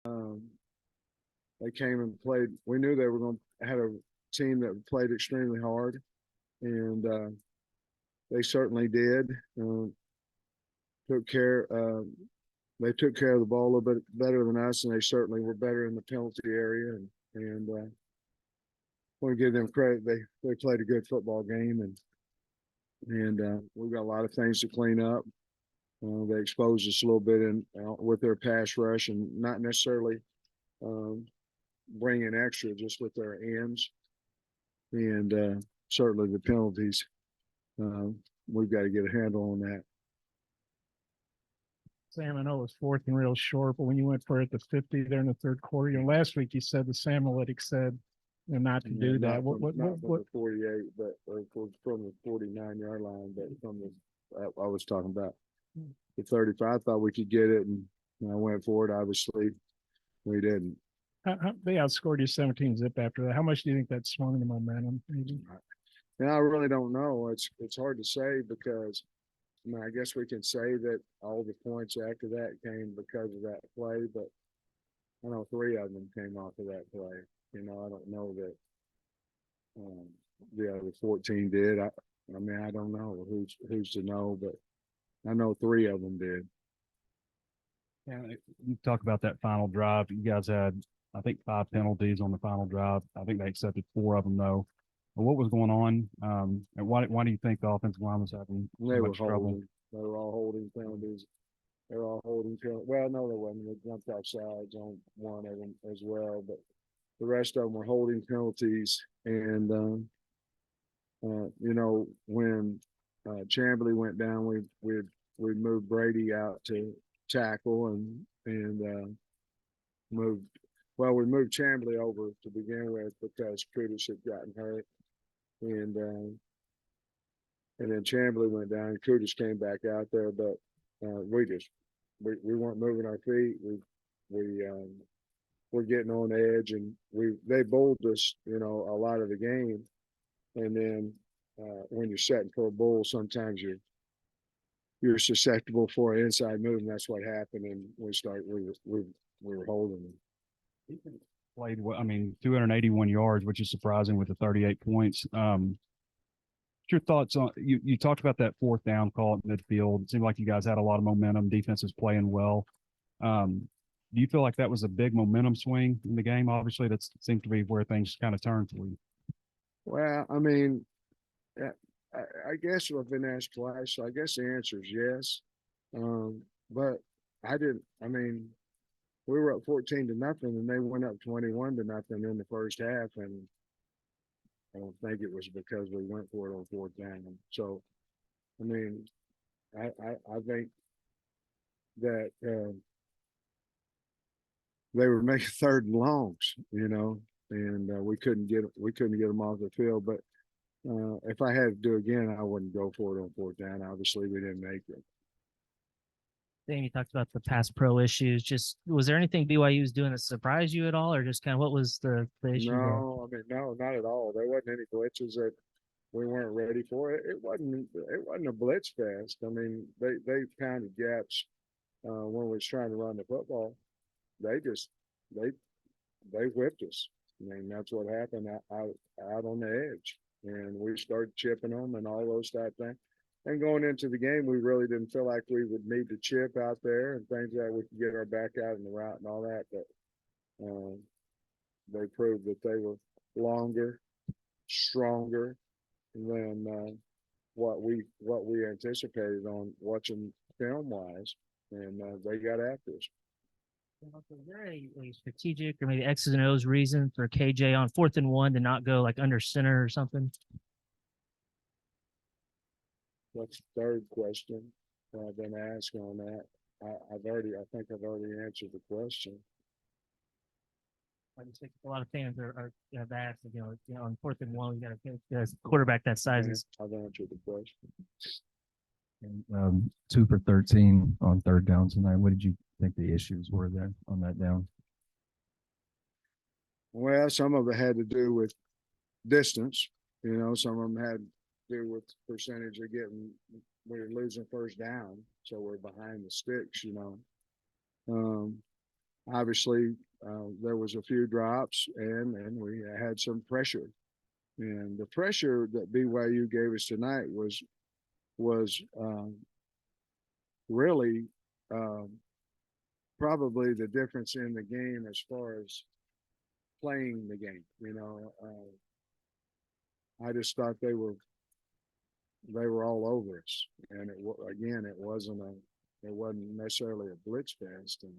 Um, they came and played. We knew they were going to had a team that played extremely hard, and they certainly did. Took care. They took care of the ball a little bit better than us, and they certainly were better in the penalty area. And I want to give them credit. They played a good football game, and we've got a lot of things to clean up. They exposed us a little bit with their pass rush, and not necessarily um, bringing extra, just with their ends, and certainly the penalties. Uh, we've got to get a handle on that. Sam, I know it was fourth and real short, but when you went for it at the 50 there in the third quarter, last week you said the Sam analytics said not to do that. Not from the 48, but from the 49-yard line, but from the I was talking about the 35. I thought we could get it, and I went for it. Obviously, we didn't. They outscored you 17-zip after that. How much do you think that swung the momentum? Maybe? I really don't know. It's hard to say because I guess we can say that all the points after that came because of that play, but I know 3 of them came off of that play. I don't know that the other 14 did. I don't know who's to know, but I know 3 of them did. Yeah, you talk about that final drive. You guys had, I think, 5 penalties on the final drive. I think they accepted 4 of them though. But what was going on? And why do you think the offensive line was having so much trouble? They were all holding penalties. They were all holding penalties. Well, no, they wasn't. They jumped offsides on one of them as well, but the rest of them were holding penalties. And when Chamblee went down, we moved Brady out to tackle and moved. Well, we moved Chamblee over to begin with because Curtis had gotten hurt, and then Chamblee went down. And Curtis came back out there, but we weren't moving our feet. We were getting on edge, and they bowled us, a lot of the game. And then when you're setting for a bowl, sometimes you're susceptible for an inside move, and that's what happened. And we were holding them. Played, 281 yards, which is surprising with the 38 points. Your thoughts on you talked about that 4th down call at midfield. It seemed like you guys had a lot of momentum. Defense is playing well. Do you feel like that was a big momentum swing in the game? Obviously, that seemed to be where things kind of turned for you. Well, I guess I've been asked twice, so I guess the answer is yes. But I didn't. We were up 14-0, and they went up 21-0 in the first half, and I don't think it was because we went for it on 4th down. So, I think that they were making 3rd and longs, and we couldn't get them off the field. But if I had to do it again, I wouldn't go for it on 4th down. Obviously, we didn't make it. Dan, you talked about the pass pro issues. Just was there anything BYU was doing that surprised you at all, or just kind of what was the issue? No, no, not at all. There wasn't any glitches that we weren't ready for. It wasn't a blitz fest. They pounded gaps when we was trying to run the football. They whipped us. That's what happened out on the edge, and we started chipping them and all those type things. And going into the game, we really didn't feel like we would need to chip out there and things that we could get our back out in the route and all that. But they proved that they were longer, stronger than what we anticipated on watching film wise, and they got after us. Was there a strategic or maybe X's and O's reason for KJ on 4th and 1 to not go like under center or something? What's the 3rd question I've been asked on that? I think I've already answered the question. I just think a lot of fans have asked, on 4th and 1, we got a quarterback that size. I've answered the question. And 2 for 13 on 3rd down tonight. What did you think the issues were there on that down? Well, some of it had to do with distance. Some of them had to do with percentage of we're losing 1st down, so we're behind the sticks. obviously, there was a few drops and we had some pressure. And the pressure that BYU gave us tonight was really probably the difference in the game as far as playing the game. I just thought they were all over us, and it wasn't necessarily a blitz fest, and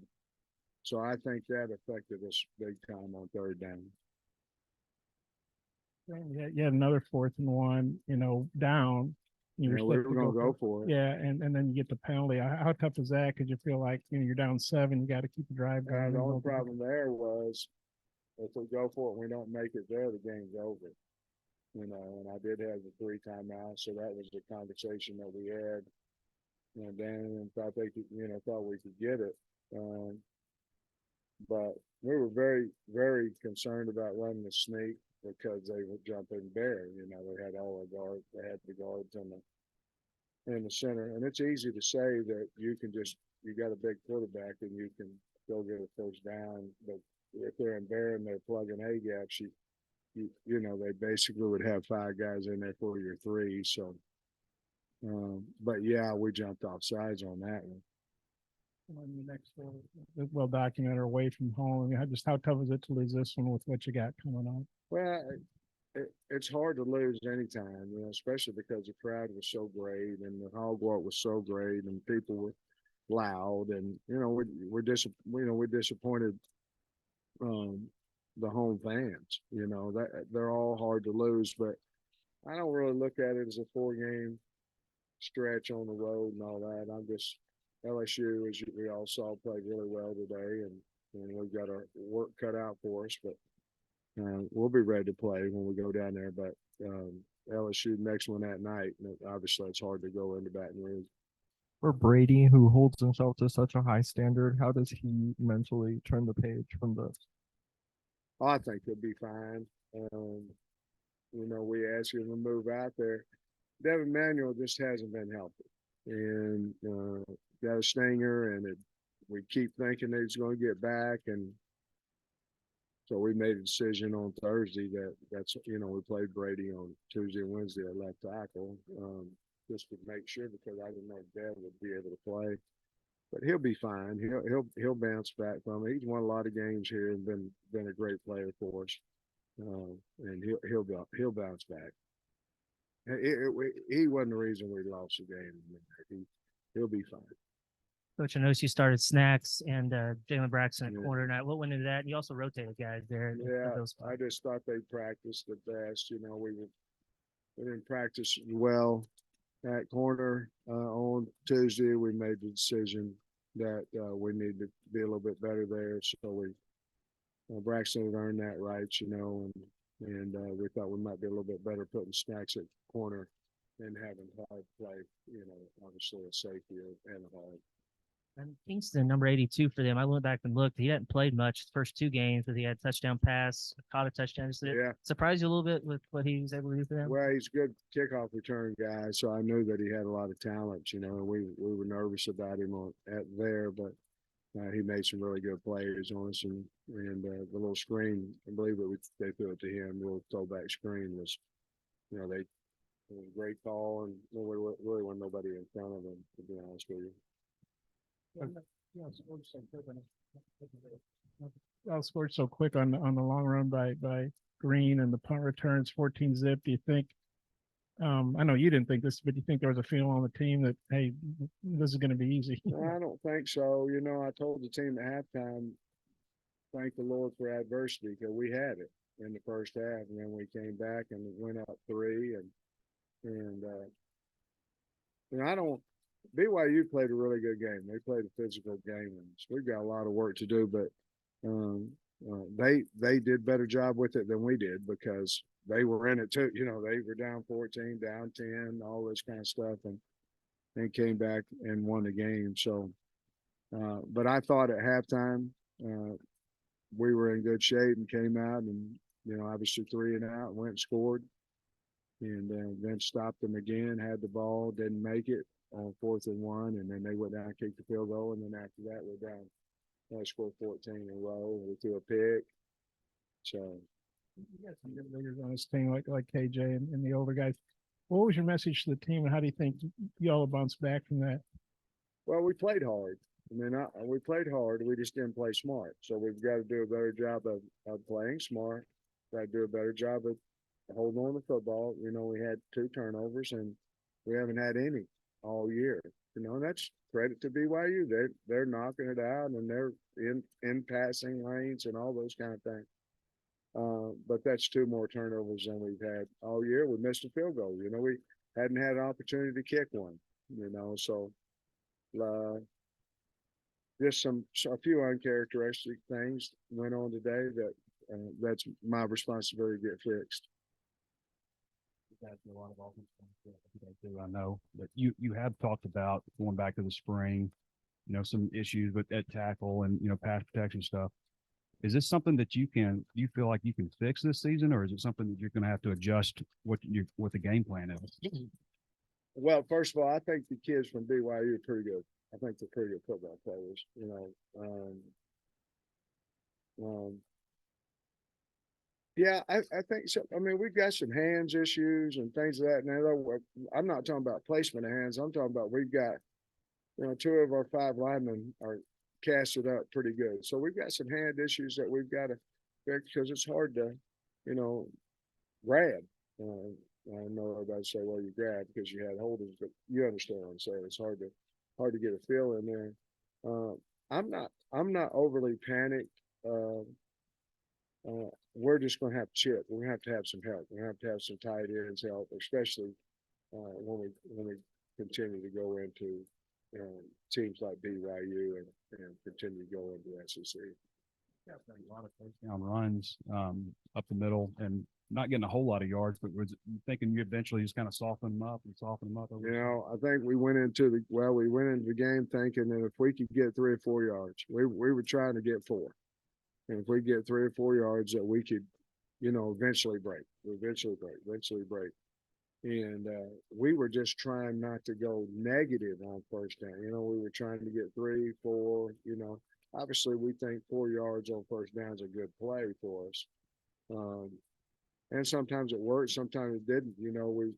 so I think that affected us big time on third down. You had another 4th and 1, down. We set were to going to go for it. Yeah, and then you get the penalty. How tough is that? Because you feel like you're down 7, you got to keep the drive going. The only problem there was if we go for it and we don't make it there, the game's over. And I did have the 3 timeouts, so that was the conversation that we had. And Dan thought they could, thought we could get it. But we were very, very concerned about running the sneak because they were jumping bare. They had all the guards, they had the guards in the center. And it's easy to say that you got a big quarterback and you can go get a first down. But if they're in bare and they're plugging A gaps, they basically would have 5 guys in there for your 3. So, but yeah, we jumped off sides on that one. The next well documented away from home. Just how tough is it to lose this one with what you got coming on? Well, it's hard to lose anytime, especially because the crowd was so great and the hogwash was so great and people were loud, and we're disappointed the home fans. That they're all hard to lose, but I don't really look at it as a 4-game stretch on the road and all that. I'm just LSU, as we all saw, played really well today, and we've got our work cut out for us, but we'll be ready to play when we go down there. But LSU next one that night, and obviously it's hard to go into Baton Rouge. For Brady, who holds himself to such a high standard, how does he mentally turn the page from this? I think he'll be fine. We asked him to move out there. Devin Manuel just hasn't been healthy, and got a stinger, and we keep thinking that he's going to get back, and so we made a decision on Thursday that's we played Brady on Tuesday and Wednesday at left tackle, just to make sure, because I didn't know if Dev would be able to play. But he'll be fine. He'll bounce back from it. He's won a lot of games here and been a great player for us, and he'll bounce back. He wasn't the reason we lost the game. He'll be fine. Coach, I noticed you started Snacks and Jalen Braxton at corner night. What went into that? You also rotated guys there. Yeah, I just thought they practiced the best. We didn't practice well at corner on Tuesday. We made the decision that we need to be a little bit better there. So Braxton had earned that right, and we thought we might be a little bit better putting Snacks at corner and having Hard play, obviously a safety and a Hard. And Kingston, number 82 for them. I went back and looked. He hadn't played much the first 2 games, but he had a touchdown pass, caught a touchdown. Did it surprise you a little bit with what he was able to do for them? Well, he's a good kickoff return guy, so I knew that he had a lot of talent, and we were nervous about him there, but he made some really good plays on us, and the little screen, I believe they threw it to him, the little throwback screen was, it was a great call, and really wasn't nobody in front of him, to be honest with you. Scored so quick on the long run by Green, and the punt returns 14 zip. Do you think? I know you didn't think this, but do you think there was a feeling on the team that, hey, this is going to be easy? I don't think so. I told the team at halftime, thank the Lord for adversity, because we had it in the first half, and then we came back and went up 3, and BYU played a really good game. They played a physical game, and we've got a lot of work to do, but they did better job with it than we did, because they were in it too. They were down 14, down 10, all this kind of stuff, and came back and won the game. So, but I thought at halftime we were in good shape and came out and, obviously 3 and out, went and scored, and then stopped them again, had the ball, didn't make it on 4th and 1, and then they went down and kicked the field goal, and then after that we're down They scored 14 in a row. We threw a pick. So You got some good leaders on this team, like KJ and the older guys. What was your message to the team, and how do you think y'all bounce back from that? well, we played hard. I mean, we played hard. We just didn't play smart. So we've got to do a better job of playing smart. Got to do a better job of holding on to football. You know, we had 2 turnovers, and we haven't had any all year. You know, and that's credit to BYU. They're knocking it out, and they're in passing lanes and all those kind of things. But that's 2 more turnovers than we've had all year. We missed a field goal. You know, we hadn't had an opportunity to kick one. You know, so just a few uncharacteristic things went on today that that's my responsibility to get fixed. You guys do a lot of offense. I know, but you have talked about going back to the spring, you know, some issues with at tackle and, you know, pass protection stuff. Is this something that you feel like you can fix this season, or is it something that you're going to have to adjust what the game plan is? Well, first of all, I think the kids from BYU are pretty good. I think they're pretty good football players. You know, yeah, I think so. I mean, we've got some hands issues and things of that. Now, I'm not talking about placement of hands. I'm talking about we've got, you know, 2 of our 5 linemen are casted up pretty good. So we've got some hand issues that we've got to fix because it's hard to, you know, grab. I know everybody say, well, you grab because you had holders, but you understand what I'm saying. It's hard to get a feel in there. I'm not overly panicked. We're just going to have to chip. We're going to have some help. We're going to have some tight ends help, especially when we continue to go into teams like BYU and continue to go into the SEC. Yeah, a lot of touchdown runs up the middle and not getting a whole lot of yards, but was thinking you eventually just kind of soften them up. You know, I think we went into the game thinking that if we could get 3 or 4 yards, we were trying to get 4. And if we get 3 or 4 yards that we could, you know, eventually break. And we were just trying not to go negative on first down. You know, we were trying to get 3, 4, you know. Obviously, we think 4 yards on first down is a good play for us. And sometimes it worked, sometimes it didn't. You know, we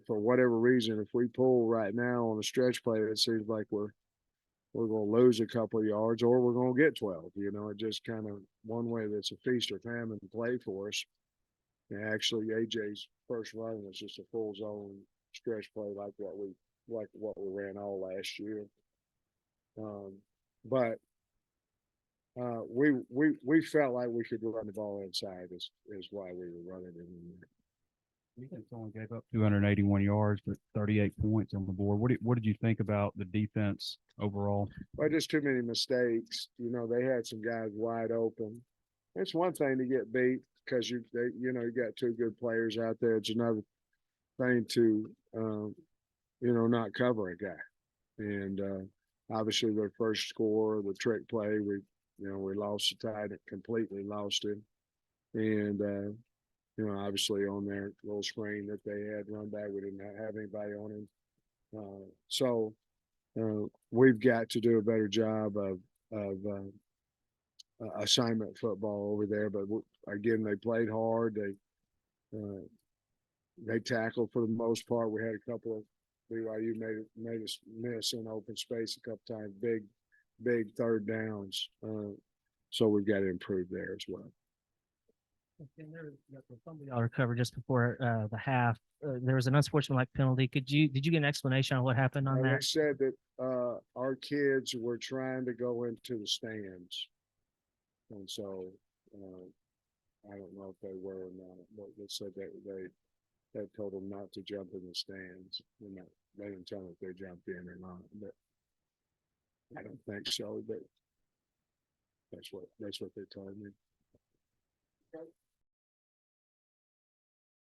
for whatever reason, if we pull right now on a stretch play, it seems like we're going to lose a couple of yards or we're going to get 12. You know, it just kind of one way that's a feast or famine play for us. And actually, AJ's first run was just a full zone stretch play like what we ran all last year. But we felt like we could run the ball inside is why we were running it in there. Defense only gave up 281 yards, but 38 points on the board. What did you think about the defense overall? Well, just too many mistakes. You know, they had some guys wide open. It's one thing to get beat because you got 2 good players out there. It's another thing to not cover a guy. And obviously their first score, the trick play, we lost the tie, completely lost it. And obviously on their little screen that they had run back, we didn't have anybody on him. So we've got to do a better job of assignment football over there. But again, they played hard. They tackled for the most part. We had a couple of BYU made us miss in open space a couple times, big third downs. So we've got to improve there as well. Y'all recovered just before the half. There was an unsportsmanlike penalty. Did you get an explanation on what happened on that? They said that our kids were trying to go into the stands, and so I don't know if they were or not, but they said that they told them not to jump in the stands. They didn't tell them if they jumped in or not, but I don't think so. But that's what they told me.